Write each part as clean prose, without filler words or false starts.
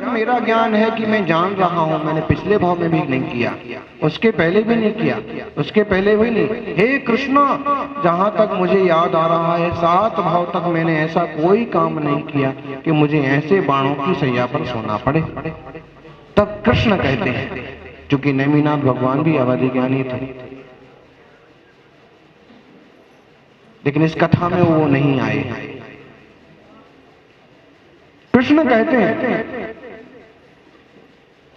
मेरा ज्ञान है कि मैं जान रहा हूं, मैंने पिछले भाव में भी नहीं किया, उसके पहले भी नहीं किया, उसके पहले भी नहीं। हे कृष्णा, जहां तक मुझे याद आ रहा है 7 भाव तक मैंने ऐसा कोई काम नहीं किया कि मुझे ऐसे बाणों की सैया पर सोना पड़े। तब कृष्ण कहते हैं, चूंकि नेमिनाथ भगवान भी अवधि ज्ञानी थे, लेकिन इस कथा में वो नहीं आए। कृष्ण कहते हैं,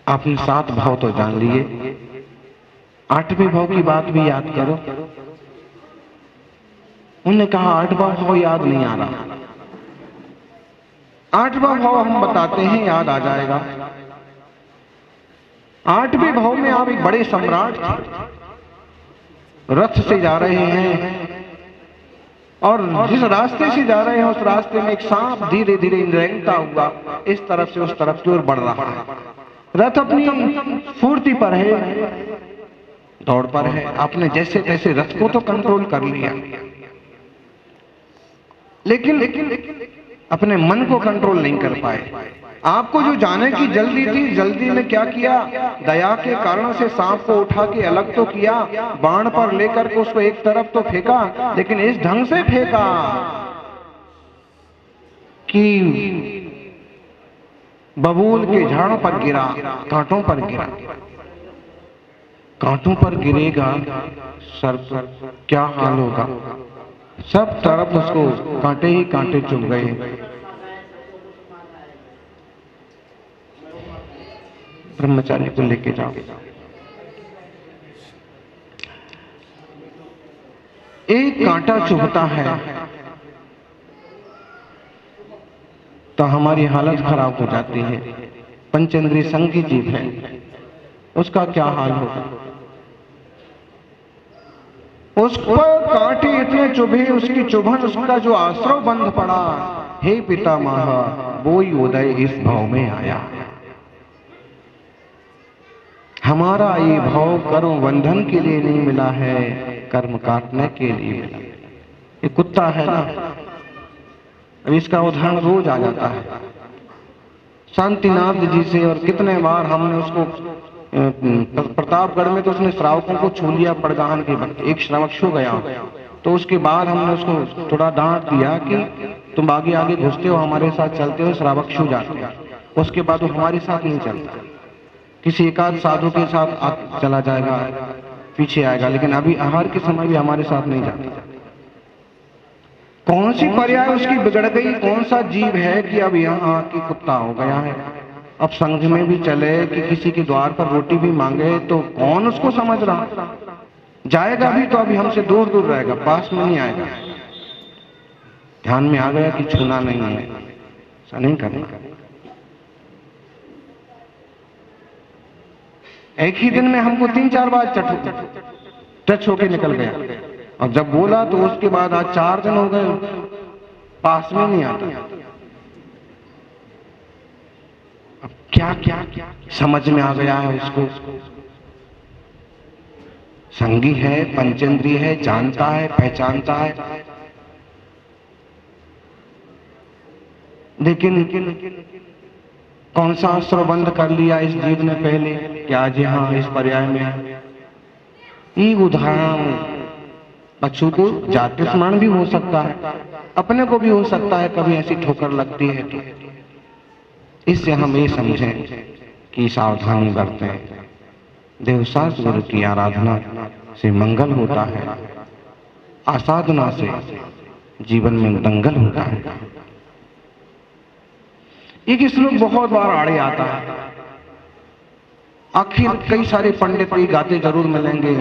आपने 7 भाव तो जान लिए, 8वें भाव की बात भी याद करो। उन्होंने कहा 8वां भाव याद नहीं आ रहा। 8वां भाव हम बताते हैं, याद आ जाएगा। 8वें भाव में आप एक बड़े सम्राट थे, रथ से जा रहे हैं और जिस रास्ते से जा रहे हैं उस रास्ते में एक सांप धीरे धीरे रेंगता हुआ इस तरफ से उस तरफ की ओर बढ़ रहा है। रथ अपनी फुर्ती पर है, दौड़ पर है। आपने जैसे तैसे रथ को तो कंट्रोल कर लिया, लेकिन अपने मन को कंट्रोल नहीं कर पाए। आपको जो जाने की जल्दी थी, जल्दी में क्या किया, दया के कारण से सांप को उठा के अलग तो किया, बाण पर लेकर के उसको एक तरफ तो फेंका, लेकिन इस ढंग से फेंका कि बबूल के झाड़ों पर गिरा, कांटों पर गिरा। कांटों पर गिरेगा सर पर क्या हाल होगा। सब तरफ उसको कांटे ही कांटे चुभ गए। ब्रह्मचारी को लेके जाओ। एक कांटा चुभता है तो हमारी हालत खराब हो जाती है। पंचेंद्रिय संग की जीव है, उसका क्या हाल होगा। उस पर कांटे इतने चुभे, उसकी चुभन, उसका जो आश्रव बंध पड़ा। हे पितामह, वोई उदय इस भाव में आया। हमारा ये भाव कर्म बंधन के लिए नहीं मिला है, कर्म काटने के लिए मिला। ये कुत्ता है ना, अब इसका उदाहरण रोज आ जाता है। शांतिनाथ जी से और कितने बार हमने उसको प्रतापगढ़ में तो उसने श्रावकों को छू लिया पड़गाहन के वक्त। एक श्रावक छू गया तो उसके बाद हमने उसको थोड़ा डांट दिया कि तुम आगे आगे घुसते हो, हमारे साथ चलते हो, श्रावक छू जाते हो। उसके बाद वो हमारे साथ नहीं चलता, किसी एकाध साधु के साथ चला जाएगा, पीछे आएगा, लेकिन अभी आहार के समय भी हमारे साथ नहीं जाता। कौन सी पर्याय उसकी बिगड़ गई, कौन सा जीव है कि अब यहाँ आके कुत्ता हो गया है। अब संघ में भी चले कि किसी के द्वार पर रोटी भी मांगे तो कौन उसको समझ रहा। जाएगा भी तो अभी हमसे दूर दूर रहेगा, पास में नहीं आएगा। ध्यान में आ गया कि छूना नहीं है, ऐसा नहीं करना। एक ही दिन में हमको 3-4 बार टच होके निकल गया, और जब बोला तो उसके बाद आज 4 दिन हो गए, पास में नहीं आता। अब क्या क्या समझ में आ गया है उसको। संगी है, पंचेंद्रिय है, जानता है, पहचानता है, लेकिन कौन सा अस्त्र बंद कर लिया इस जीव ने पहले कि आज यहाँ इस पर्याय में। ये उदाहरण बच्चों को जाति स्मरण भी हो सकता है, अपने को भी हो सकता है, कभी ऐसी ठोकर लगती है तो। इससे हम ये समझें कि सावधानी बरतें। देवशास्त्र गुरु की आराधना से मंगल होता है, असाधना से जीवन में दंगल होता है। एक श्लोक बहुत बार आड़े आता है, आखिर कई सारे पंडित ये गाते जरूर मिलेंगे।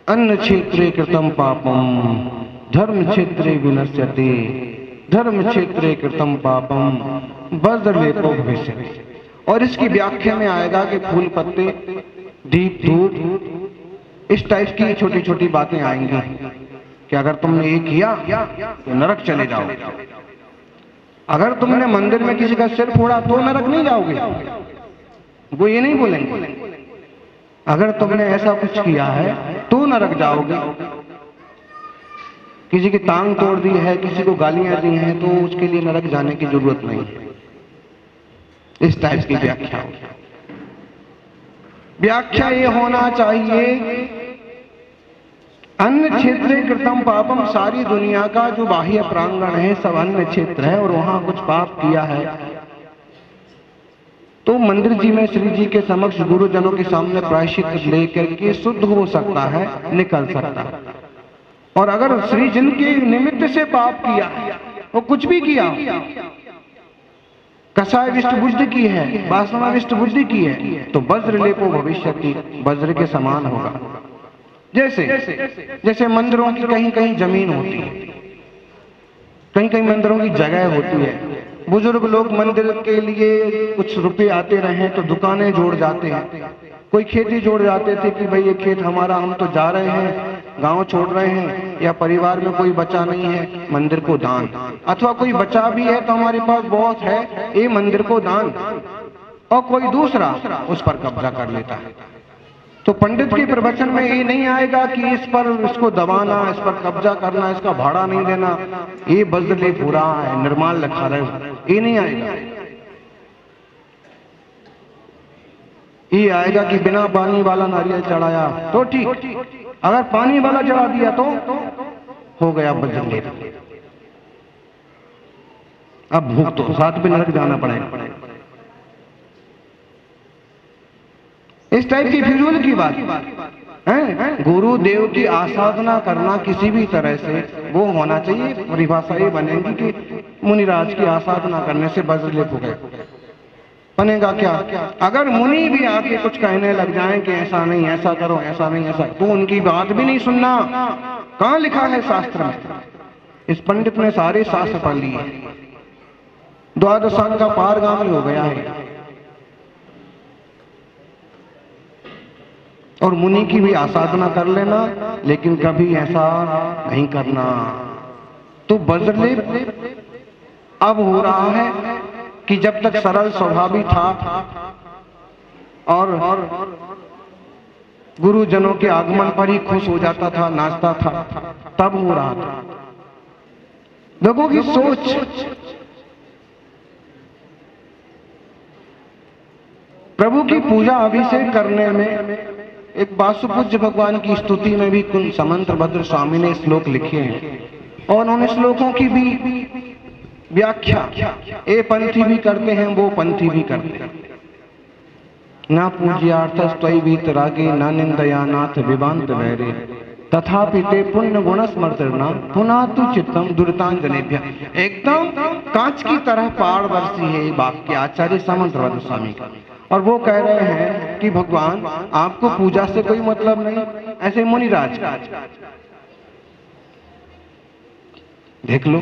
अन्न क्षेत्रे कृतम पापम धर्म क्षेत्रे विनश्यते, धर्म क्षेत्रे कृतम पापम वज्रलेपो भविष्यति। और इसकी व्याख्या में आएगा कि फूल पत्ते, दीप, धूप, इस टाइप की छोटी छोटी बातें आएंगी कि अगर तुमने ये किया तो नरक चले जाओ। अगर तुमने मंदिर में किसी का सिर फोड़ा तो नरक नहीं जाओगे, वो ये नहीं बोलेंगे। अगर तुमने ऐसा कुछ किया है तो नरक जाओगे। किसी की टांग तोड़ दी है, किसी को गालियां दी हैं, तो उसके लिए नरक जाने की जरूरत नहीं है। इस टाइप की व्याख्या व्याख्या ये होना चाहिए, अन्य क्षेत्रे कृतम पापम, सारी दुनिया का जो बाह्य प्रांगण है सब अन्य क्षेत्र है और वहां कुछ पाप किया है तो मंदिर जी में श्री जी के समक्ष गुरुजनों के सामने प्रायश्चित लेकर के शुद्ध हो सकता है, निकल सकता है। और अगर श्री जिन के निमित्त से पाप किया वो कुछ भी किया, कसाय विष्ट बुद्धि की है, वासना विष्ट बुद्धि की है, तो वज्र लेपो भविष्यति, वज्र के समान होगा। जैसे मंदिरों की कहीं कहीं जमीन होती है, कहीं कहीं मंदिरों की जगह होती है, बुजुर्ग लोग मंदिर के लिए कुछ रुपए आते रहे तो दुकानें जोड़ जाते हैं, कोई खेती जोड़ जाते थे कि भाई ये खेत हमारा, हम तो जा रहे हैं, गांव छोड़ रहे हैं, या परिवार में कोई बचा नहीं है, मंदिर को दान, अथवा कोई बचा भी है तो हमारे पास बहुत है, ये मंदिर को दान, और कोई दूसरा उस पर कब्जा कर लेता है। तो पंडित के प्रवचन में ये नहीं आएगा कि इस पर इसको दबाना, इस पर कब्जा करना, इसका भाड़ा नहीं देना, ये वज्र पूरा है, निर्माल लिखा रहे, ये नहीं आएगा। ये आएगा कि बिना पानी वाला नारियल चढ़ाया तो ठीक, अगर पानी वाला चढ़ा दिया तो हो गया वज्र। अब भूख तो साथ में नरक जाना पड़ेगा। इस टाइप की फिजूल की बात है। गुरुदेव की आसाधना करना किसी भी तरह से वो होना चाहिए, परिभाषा ये बनेगी कि मुनिराज की आसाधना करने से वज्रलेप हो गए। बनेगा क्या? अगर मुनि भी आके कुछ कहने लग जाएं कि ऐसा नहीं, ऐसा करो, ऐसा नहीं, ऐसा, तो उनकी बात भी नहीं सुनना। कहां लिखा है शास्त्र में? इस पंडित ने सारे शास्त्र पढ़ लिए, 12 साल का पारगामी हो गया है, और मुनि की भी आसाधना कर लेना, लेकिन कभी ऐसा नहीं करना। तो वज्रलेप अब हो रहा है कि जब तक सरल स्वभावी था और गुरुजनों के आगमन पर ही खुश हो जाता था, नाचता था, तब हो रहा था। लोगों की सोच प्रभु की पूजा अभिषेक करने में, एक वासुपूज्य भगवान की स्तुति में भी कुछ समंत्र भद्र स्वामी ने श्लोक लिखे हैं और उन श्लोकों की भी व्याख्या ए पंथी भी करते हैं, वो पंथी भी करते हैं। ना पूज्यार्थस्त्वयि वीतरागे न निंदया नाथ विवांत वैरे तथापि ते पुण्य गुण स्मृतिर्ना पुनातु चित्तम दुरितांजनेभ्य। एकदम कांच की तरह पारदर्शी है ये वाक्य आचार्य समंत्र भद्र स्वामी का, और वो कह रहे हैं कि भगवान आपको पूजा से कोई मतलब नहीं, ऐसे मुनिराज का। देख लो,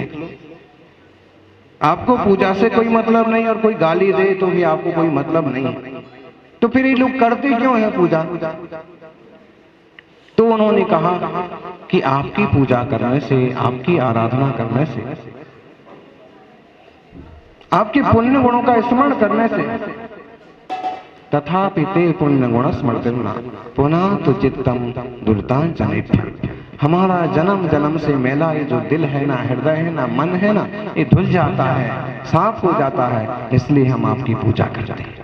आपको पूजा से कोई मतलब नहीं और कोई गाली दे तो भी आपको कोई मतलब नहीं, तो फिर ये लोग करते क्यों है पूजा? तो उन्होंने कहा कि आपकी पूजा करने से, आपकी आराधना करने से, आपके पुण्य गुणों का स्मरण करने से, तथापि ते पुण्य गुण स्मृतिर्ना पुनः तो चित्तम दुरितांजनेभ्य। हमारा जन्म जन्म से मेला ये जो दिल है ना, हृदय है ना, मन है ना, ये धुल जाता है, साफ हो जाता है, इसलिए हम आपकी पूजा करते हैं।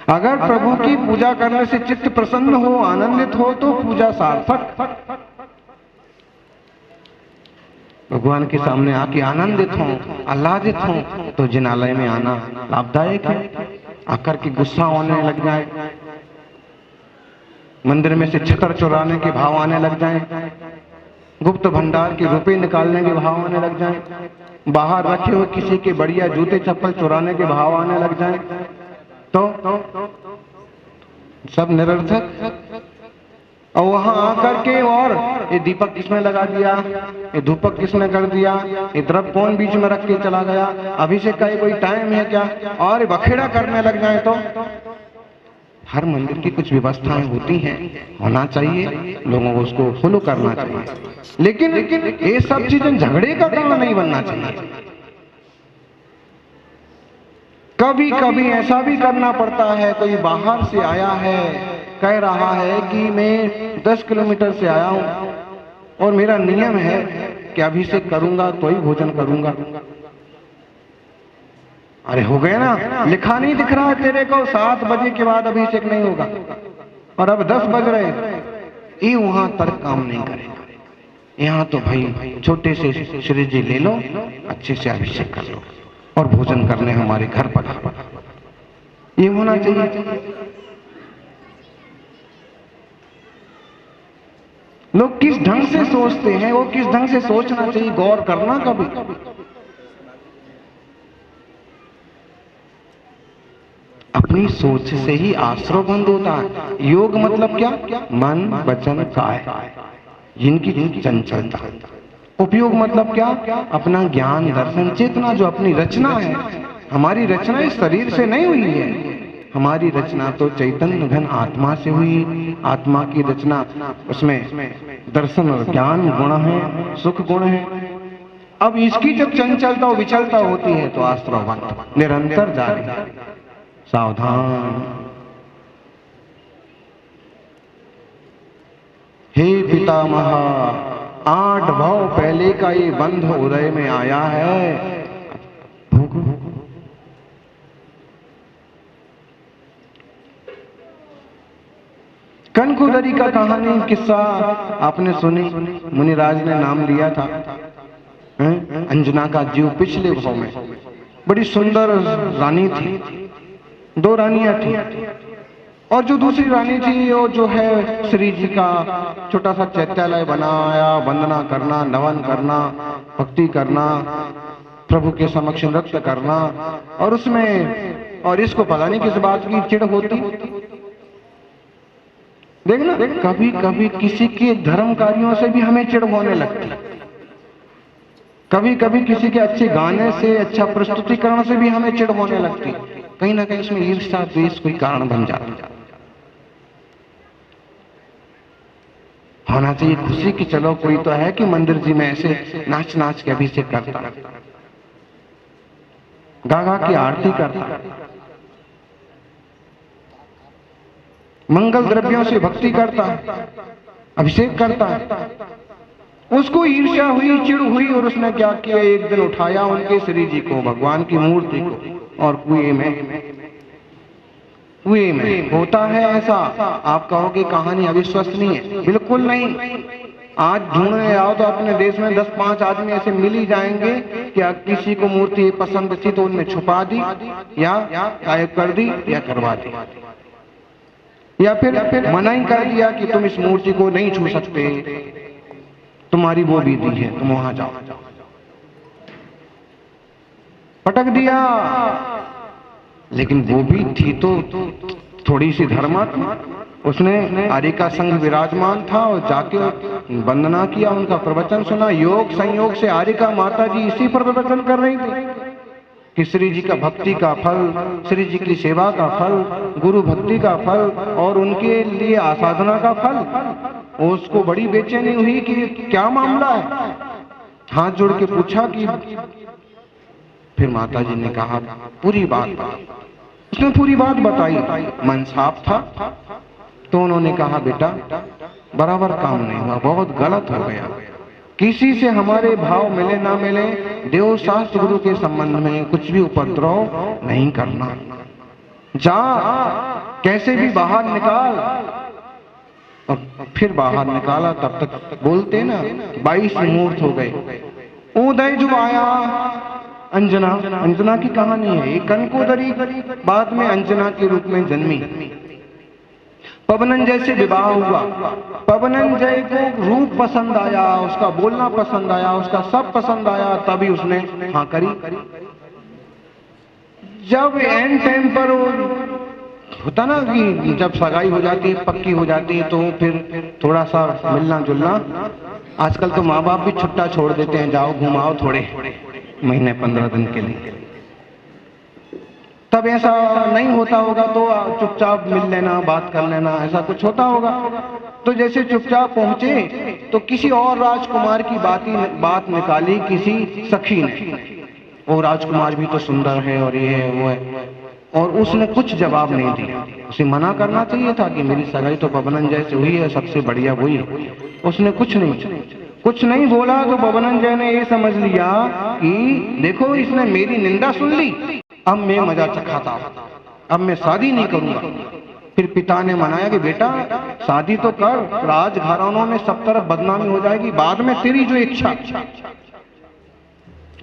अगर प्रभु की पूजा करने से चित्त प्रसन्न हो, आनंदित हो, तो पूजा सार्थक। भगवान के सामने आके आनंदित हो, आह्लादित हो, तो जिनालय में आना लाभदायक है। आकर के गुस्सा होने लग जाए, मंदिर में से छतर चुराने के भाव आने लग जाए, गुप्त भंडार के रुपए निकालने के भाव आने लग जाए, बाहर रखे हुए किसी के बढ़िया जूते चप्पल चुराने के भाव आने लग जाए, तो सब निरर्थक। और वहां आकर के और ये दीपक किसने लगा दिया, ये धूपक किसने कर दिया, ये द्रव्य कौन बीच में रख के चला गया, अभिषेक का ये कोई टाइम है क्या, और बखेड़ा करने लग जाए। तो हर मंदिर की कुछ व्यवस्थाएं होती हैं, होना चाहिए, लोगों को उसको फॉलो करना चाहिए, लेकिन ये सब चीजें झगड़े का कारण नहीं बनना चाहिए। कभी कभी ऐसा भी करना पड़ता है, कोई बाहर से आया है कह रहा है कि मैं 10 किलोमीटर से आया हूं और मेरा नियम है कि अभिषेक करूंगा तो ही भोजन करूंगा। अरे हो गए ना, लिखा नहीं दिख रहा है तेरे को 7 बजे के बाद अभिषेक नहीं होगा और अब 10 बज रहे, ये वहां तर्क काम नहीं करेगा। यहाँ तो भाई छोटे से श्री जी ले लो, अच्छे से अभिषेक कर लो और भोजन करने हमारे घर पर, ये होना चाहिए। लोग किस ढंग से सोचते हैं, वो किस ढंग से सोचना चाहिए, गौर करना कभी। अपनी सोच से ही आश्रव बंद होता है। योग मतलब क्या? मन वचन काय, जिनकी चंचलता। उपयोग मतलब क्या? अपना ज्ञान दर्शन चेतना, जो अपनी रचना है। हमारी रचना इस शरीर से नहीं हुई है, हमारी रचना तो चैतन्य घन आत्मा से हुई। आत्मा की रचना, उसमें दर्शन और ज्ञान गुण है, सुख गुण है। अब इसकी जब चंचलता और विचलता होती है तो आश्रव बंद, निरंतर जारी। सावधान। हे पितामह, 8 भाव पहले का ये बंध उदय में आया है। कनकुदरी का कहानी किस्सा आपने सुनी, मुनिराज ने नाम लिया था। अंजना का जीव पिछले भाव में, बड़ी सुंदर रानी थी, 2 रानियां थी, और जो दूसरी रानी थी वो जो है श्री जी का छोटा सा चैत्यालय बनाया, वंदना करना, नवन करना, भक्ति करना, प्रभु के समक्ष नृत्य करना, और उसमें, और इसको पता नहीं किस बात की चिढ़ होती। देखना, कभी कभी किसी के धर्म कार्यों से भी हमें चिढ़ होने लगती, कभी कभी किसी के अच्छे गाने से, अच्छा प्रस्तुतिकरण से भी हमें चिढ़ होने लगती। कहीं ना कहीं उसमें ईर्ष्या द्वेष कोई कारण बन जाता। होना चाहिए खुशी की, चलो कोई तो है कि मंदिर जी में ऐसे नाच नाच के अभिषेक करता, गा गा की आरती करता, मंगल द्रव्यों से भक्ति करता, अभिषेक करता। उसको ईर्ष्या हुई, चिढ़ हुई, और उसने क्या किया, एक दिन उठाया उनके श्री जी को, भगवान की मूर्ति को, और कुएं में होता है ऐसा। आप कहोगे कहानी अविश्वसनीय है, बिल्कुल नहीं। आज ढूंढने आओ तो अपने देश में 10-5 आदमी ऐसे मिल ही जाएंगे कि किसी को मूर्ति पसंद थी तो उनने छुपा दी, या गायब कर दी, या करवा दी, या फिर मना ही कर दिया कि तुम इस मूर्ति को नहीं छू सकते, तुम्हारी वो विधि है, तुम वहां जाओ, पटक दिया। लेकिन वो भी थी तो थोड़ी सी धर्मात्मा, उसने आर्य का संघ विराजमान था और जाके वंदना किया, उनका प्रवचन सुना। योग संयोग से आर्य का माता जी इसी पर प्रवचन कर रही थी कि श्री जी का भक्ति का फल, श्री जी की सेवा का फल, गुरु भक्ति का फल, और उनके लिए आसाधना का फल। उसको बड़ी बेचैनी हुई कि क्या मामला है, हाथ जोड़ के पूछा कि, फिर माता जी ने कहा पूरी बात, उसने पूरी बात बताई। मन साफ था तो उन्होंने कहा बेटा बराबर काम नहीं हुआ, बहुत गलत हो गया। किसी से हमारे भाव मिले ना मिले, देव शास्त्र गुरु के संबंध में कुछ भी उपद्रव नहीं करना। जा कैसे भी बाहर निकाल। और फिर बाहर निकाला, तब तक बोलते ना 22 मुहूर्त हो गए। उदय जो आया, अंजना की कहानी है। एक कनकोदरी बाद में अंजना के रूप में जन्मी। पवनंजय से विवाह हुआ। पवनंजय को रूप पसंद आया, उसका बोलना पसंद आया, उसका सब पसंद आया, तभी उसने हाँ करी। जब एंड टाइम पर होता ना कि जब सगाई हो जाती है, पक्की हो जाती है, तो फिर थोड़ा सा मिलना जुलना। आजकल तो माँ बाप भी छुट्टा छोड़ देते हैं, जाओ घुमाओ थोड़े महीने 15 दिन के लिए। तब ऐसा नहीं होता होगा तो चुपचाप मिल लेना, बात कर लेना, ऐसा कुछ होता होगा। तो जैसे चुपचाप पहुंचे तो किसी और राजकुमार की बात निकाली किसी सखी ने। वो राजकुमार भी तो सुंदर है और ये है वो है, और उसने कुछ जवाब नहीं दिया। उसे मना करना चाहिए था कि मेरी सगाई तो पवनंजय से हुई है, सबसे बढ़िया वही है। उसने कुछ नहीं बोला, तो पवनंजय ने ये समझ लिया कि देखो इसने मेरी निंदा सुन ली, अब मैं मजा चखाता, अब मैं शादी नहीं करूंगा। फिर पिता ने मनाया कि बेटा शादी तो कर, राजघरानों में सब तरफ बदनामी हो जाएगी, बाद में तेरी जो इच्छा।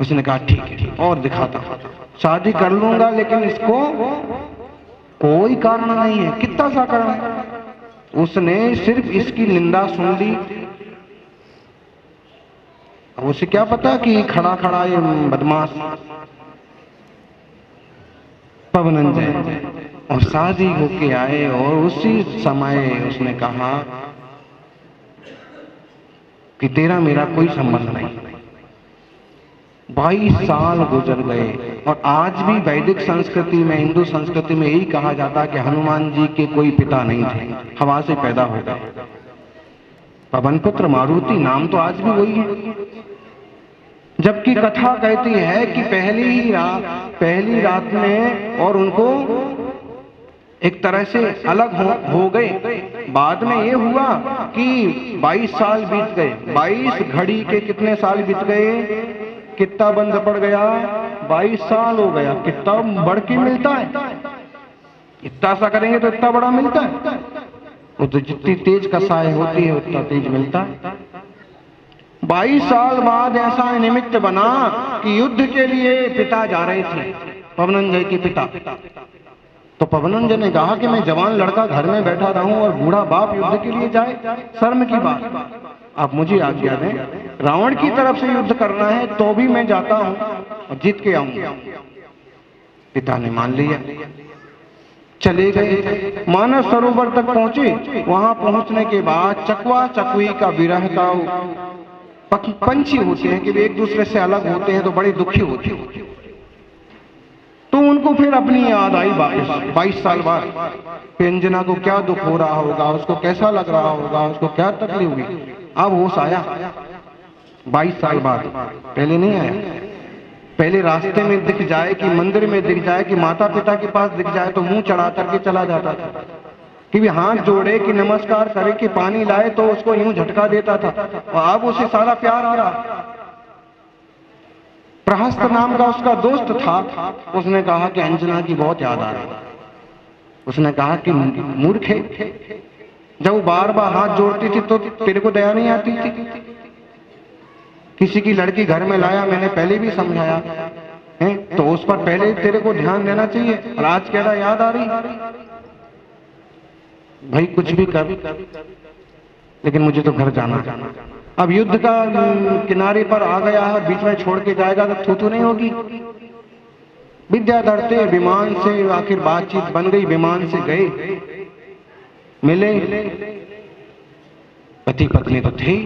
उसने कहा ठीक है और दिखाता, शादी कर लूंगा, लेकिन इसको कोई कारण नहीं है, कितना सा कारण है। उसने सिर्फ इसकी निंदा सुन ली। उसे क्या पता कि खड़ा खड़ा ये बदमाश पवनंजय, और शादी होके आए। और उसी समय उसने कहा कि तेरा मेरा कोई संबंध नहीं। 22 साल गुजर गए, और आज भी वैदिक संस्कृति में, हिंदू संस्कृति में यही कहा जाता है कि हनुमान जी के कोई पिता नहीं थे, हवा से पैदा हो गए। पवन पुत्र मारुति, नाम तो आज भी वही है। जबकि कथा कहती है कि पहली रात में और उनको एक तरह से अलग हो गए। बाद में ये हुआ कि 22 साल बीत गए। 22 घड़ी के कितने साल बीत गए, कितना बंद पड़ गया, 22 साल हो गया। कितना बढ़ के मिलता है, इतना सा करेंगे तो इतना बड़ा मिलता है। वो तो जितनी तेज कसाई होती है उतना तेज मिलता है। 22 साल बाद ऐसा निमित्त बना कि युद्ध के लिए पिता जा रहे थे, पवनंजय के पिता। तो पवनंजय ने कहा कि मैं जवान लड़का घर में बैठा रहूं और बूढ़ा बाप युद्ध के लिए जाए, शर्म की बात। आप मुझे आज्ञा दें, रावण की तरफ से युद्ध करना है तो भी मैं जाता हूं और जीत के आऊंगा। पिता ने मान लिया, चले गए। मानस सरोवर तक पहुंचे। वहां पहुंचने के बाद चकवा चकवी का विरह का पंछी होते हैं कि वे एक दूसरे से अलग होते हैं तो बड़े दुखी होते हैं। तो उनको फिर अपनी याद आई वापस 22 साल बाद। अंजना को क्या दुख हो रहा होगा, उसको कैसा लग रहा होगा, उसको क्या तकलीफ हुई। अब होश आया 22 साल बाद, पहले नहीं आया। पहले रास्ते में दिख जाए, कि मंदिर में दिख जाए, कि माता पिता के पास दिख जाए तो मुंह चढ़ा करके चला जाता था, कि भी हाथ जोड़े, कि नमस्कार करे, कि पानी लाए तो उसको यूं झटका देता था। और अब उसे सारा प्यार आ रहा। प्रहस्त नाम का उसका दोस्त था, उसने कहा कि अंजना की बहुत याद आ रही। उसने कहा कि मूर्खे, जब वो बार बार हाथ जोड़ती थी तो तेरे को दया नहीं आती थी। किसी की लड़की घर में लाया, मैंने पहले भी समझाया है, तो उस पर पहले तेरे को ध्यान देना चाहिए, और आज कह रहा याद आ रही। भाई कुछ भी कर, लेकिन मुझे तो घर जाना। अब युद्ध का किनारे पर आ गया है, बीच में छोड़ के जाएगा तो थू नहीं होगी। विद्याधर विमान से आखिर बातचीत बन गई, विमान से गए, मिले, पति पत्नी तो थे।